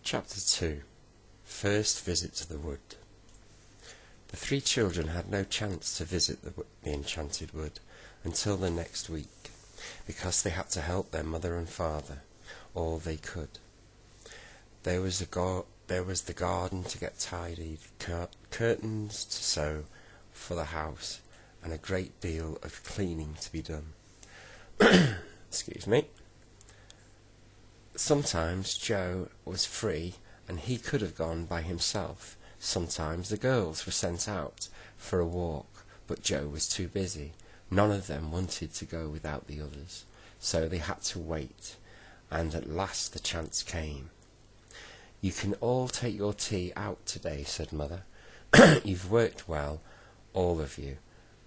Chapter 2. First Visit to the Wood. The three children had no chance to visit the enchanted wood until the next week, because they had to help their mother and father all they could. There was the garden to get tidied, curtains to sew for the house, and a great deal of cleaning to be done. Excuse me. Sometimes Joe was free and he could have gone by himself. Sometimes the girls were sent out for a walk, but Joe was too busy. None of them wanted to go without the others, so they had to wait, and at last the chance came. "You can all take your tea out today," said Mother. "You've worked well, all of you,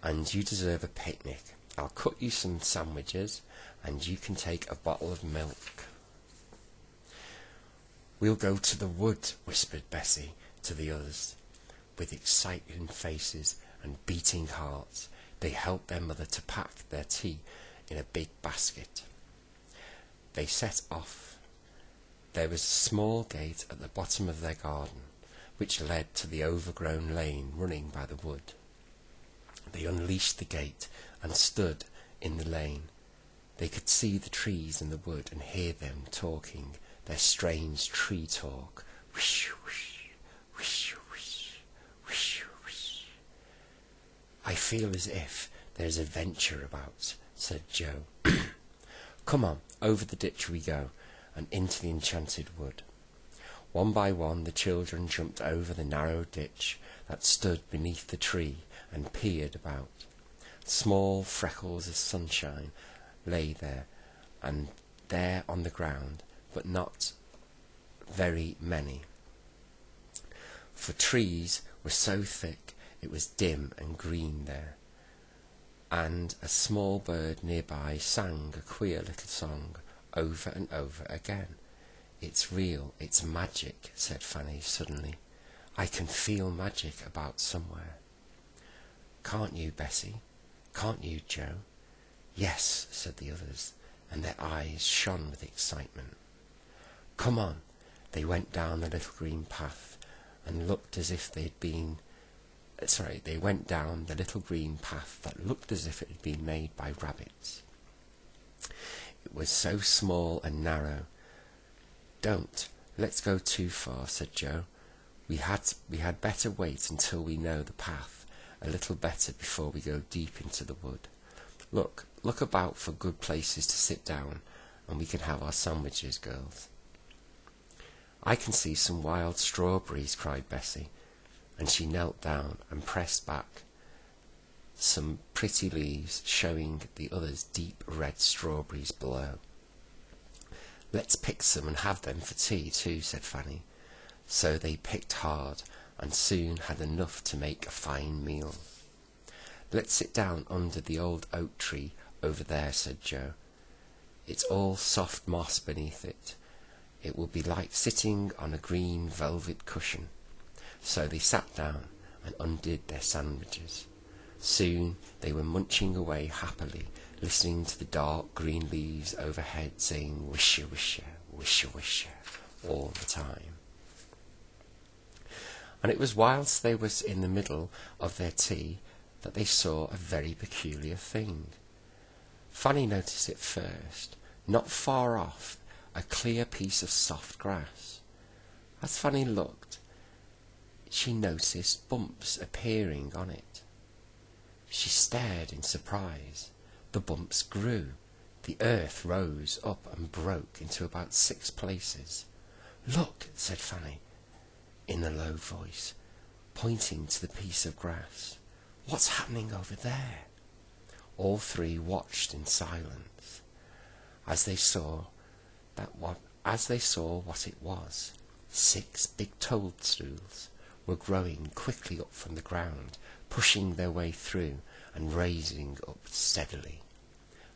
and you deserve a picnic. I'll cook you some sandwiches, and you can take a bottle of milk." "We'll go to the wood," whispered Bessie to the others. With excited faces and beating hearts, they helped their mother to pack their tea in a big basket. They set off. There was a small gate at the bottom of their garden, which led to the overgrown lane running by the wood. They unleashed the gate and stood in the lane. They could see the trees in the wood and hear them talking, their strange tree talk. Whish, whish, whish, whish, whish, whish. "I feel as if there's adventure about," said Joe. "Come on, over the ditch we go, and into the enchanted wood." One by one the children jumped over the narrow ditch that stood beneath the tree and peered about. Small freckles of sunshine lay there and there on the ground, but not very many, for trees were so thick it was dim and green there, and a small bird nearby sang a queer little song over and over again. "It's real, it's magic," said Fanny suddenly. "I can feel magic about somewhere." "Can't you, Bessie? Can't you, Joe?" "Yes," said the others, and their eyes shone with excitement. "Come on." They went down the little green path and looked as if they went down the little green path that looked as if it had been made by rabbits. It was so small and narrow. "Don't let's go too far," said Joe. We had better wait until we know the path a little better before we go deep into the wood. Look about for good places to sit down, and we can have our sandwiches, girls." "I can see some wild strawberries," cried Bessie, and she knelt down and pressed back some pretty leaves, showing the others deep red strawberries below. "Let's pick some and have them for tea too," said Fanny. So they picked hard and soon had enough to make a fine meal. "Let's sit down under the old oak tree over there," said Joe. "It's all soft moss beneath it. It will be like sitting on a green velvet cushion." So they sat down and undid their sandwiches. Soon they were munching away happily, listening to the dark green leaves overhead saying "wisha wisha, wisha wisha" all the time. And it was whilst they were in the middle of their tea that they saw a very peculiar thing. Fanny noticed it first. Not far off, a clear piece of soft grass. As Fanny looked, she noticed bumps appearing on it. She stared in surprise. The bumps grew. The earth rose up and broke into about 6 places. "Look," said Fanny, in a low voice, pointing to the piece of grass. "What's happening over there?" All three watched in silence as they saw what it was. 6 big toadstools were growing quickly up from the ground, pushing their way through and raising up steadily.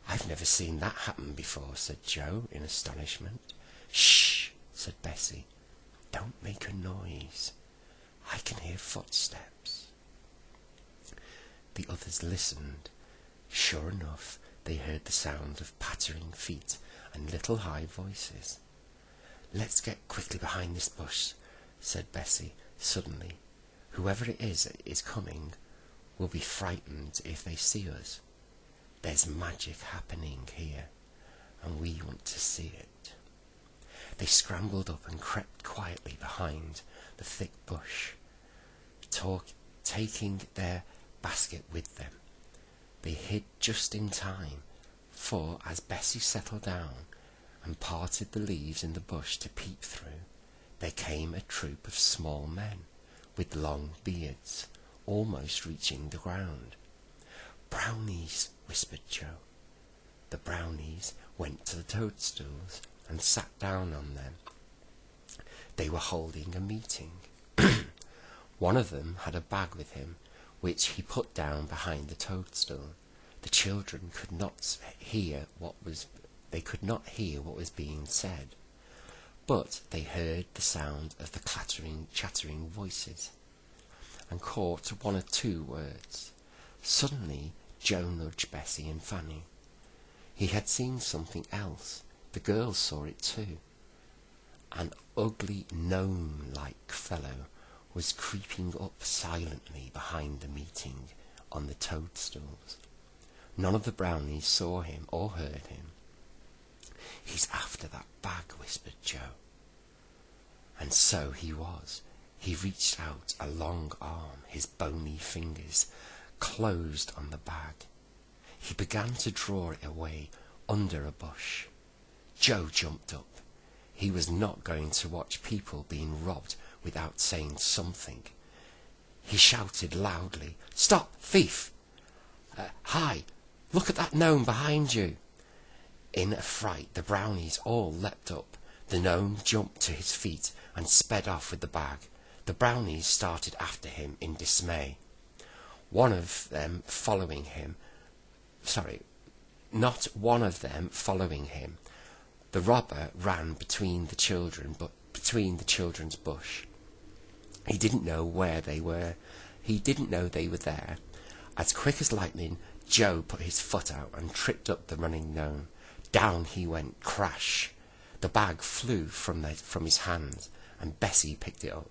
"I've never seen that happen before," said Joe in astonishment. "Shh," said Bessie. "Don't make a noise. I can hear footsteps." The others listened. Sure enough, they heard the sound of pattering feet and little high voices. "Let's get quickly behind this bush," said Bessie suddenly. "Whoever it is coming will be frightened if they see us. There's magic happening here, and we want to see it." They scrambled up and crept quietly behind the thick bush, taking their basket with them. They hid just in time, for as Bessie settled down and parted the leaves in the bush to peep through, there came a troop of small men with long beards, almost reaching the ground. "Brownies," whispered Joe. The brownies went to the toadstools and sat down on them. They were holding a meeting. One of them had a bag with him, which he put down behind the toadstool. The children could not hear what was being said, but they heard the sound of the chattering voices, and caught one or two words. Suddenly Joe nudged Bessie and Fanny. He had seen something else. The girls saw it too. An ugly gnome-like fellow was creeping up silently behind the meeting on the toadstools. None of the brownies saw him or heard him. "He's after that bag," whispered Joe. And so he was. He reached out a long arm. His bony fingers closed on the bag. He began to draw it away under a bush. Joe jumped up. He was not going to watch people being robbed without saying something. He shouted loudly, "Stop, thief! Hi, look at that gnome behind you!" In a fright, the brownies all leapt up. The gnome jumped to his feet and sped off with the bag. The brownies started after him in dismay. Not one of them following him. The robber ran between the children's bush. He didn't know where they were. He didn't know they were there. As quick as lightning, Joe put his foot out and tripped up the running gnome. Down he went, crash! The bag flew from his hands, and Bessie picked it up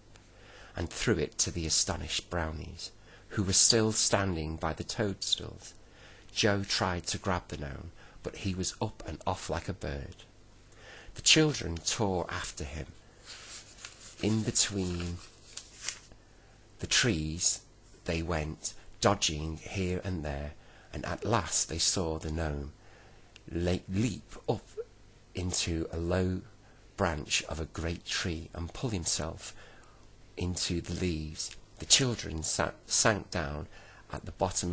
and threw it to the astonished brownies, who were still standing by the toadstools. Joe tried to grab the gnome, but he was up and off like a bird. The children tore after him. In between the trees they went, dodging here and there, and at last they saw the gnome leap up into a low branch of a great tree and pull himself into the leaves. The children sank down at the bottom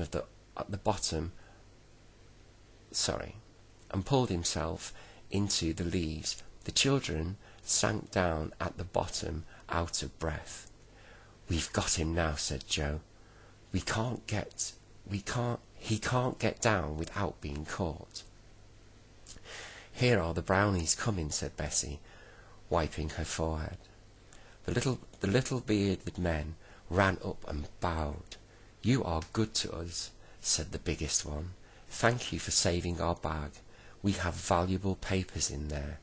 and pulled himself into the leaves. The children sank down at the bottom, out of breath. "We've got him now," said Joe. He can't get down without being caught." "Here are the brownies coming," said Bessie, wiping her forehead. The little bearded men ran up and bowed. "You are good to us," said the biggest one. "Thank you for saving our bag. We have valuable papers in there."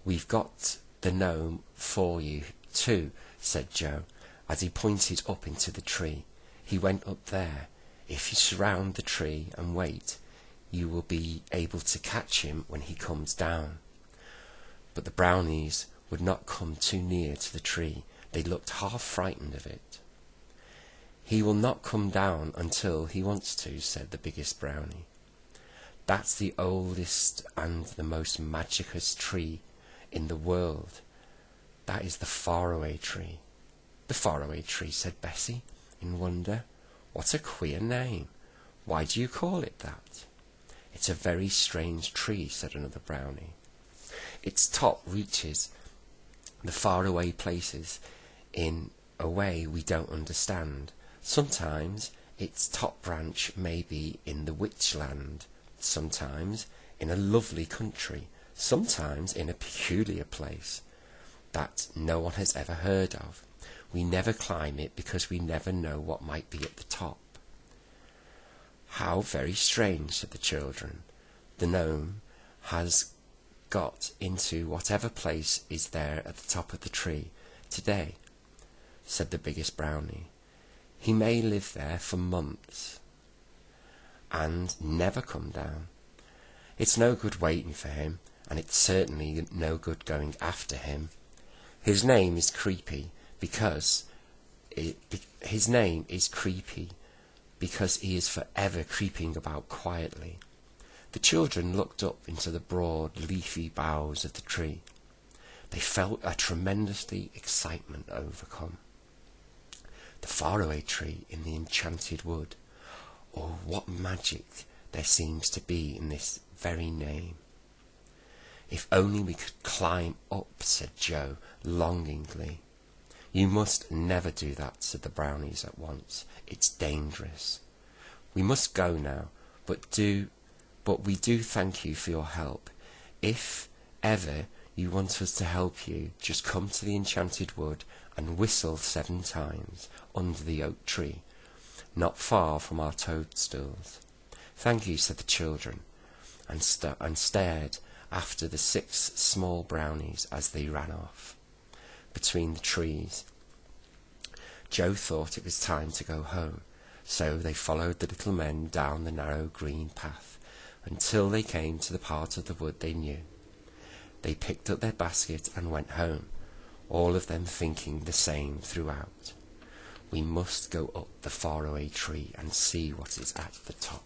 "We've got the gnome for you, too," said Joe, as he pointed up into the tree. "He went up there. If you surround the tree and wait, you will be able to catch him when he comes down." But the brownies would not come too near to the tree. They looked half frightened of it. "He will not come down until he wants to," said the biggest brownie. "That's the oldest and the most magicous tree in the world. That is the faraway tree." "The faraway tree," said Bessie, in wonder. "What a queer name. Why do you call it that?" "It's a very strange tree," said another brownie. "Its top reaches the faraway places in a way we don't understand. Sometimes its top branch may be in the Witchland, sometimes in a lovely country, sometimes in a peculiar place that no one has ever heard of. We never climb it because we never know what might be at the top." "How very strange," said the children. "The gnome has got into whatever place is there at the top of the tree today," said the biggest brownie. "He may live there for months and never come down. It's no good waiting for him, and it's certainly no good going after him. His name is Creepy because his name is Creepy because he is forever creeping about quietly." The children looked up into the broad, leafy boughs of the tree. They felt a tremendously excitement overcome. The faraway tree in the enchanted wood. Oh, what magic there seems to be in this very name. "If only we could climb up," said Joe longingly. "You must never do that," said the brownies at once. "It's dangerous. We must go now, but we do thank you for your help. If ever you want us to help you, just come to the enchanted wood and whistle 7 times under the oak tree, not far from our toadstools." "Thank you," said the children, and stared after the 6 small brownies as they ran off between the trees. Joe thought it was time to go home, so they followed the little men down the narrow green path until they came to the part of the wood they knew. They picked up their basket and went home, all of them thinking the same throughout. "We must go up the faraway tree and see what is at the top."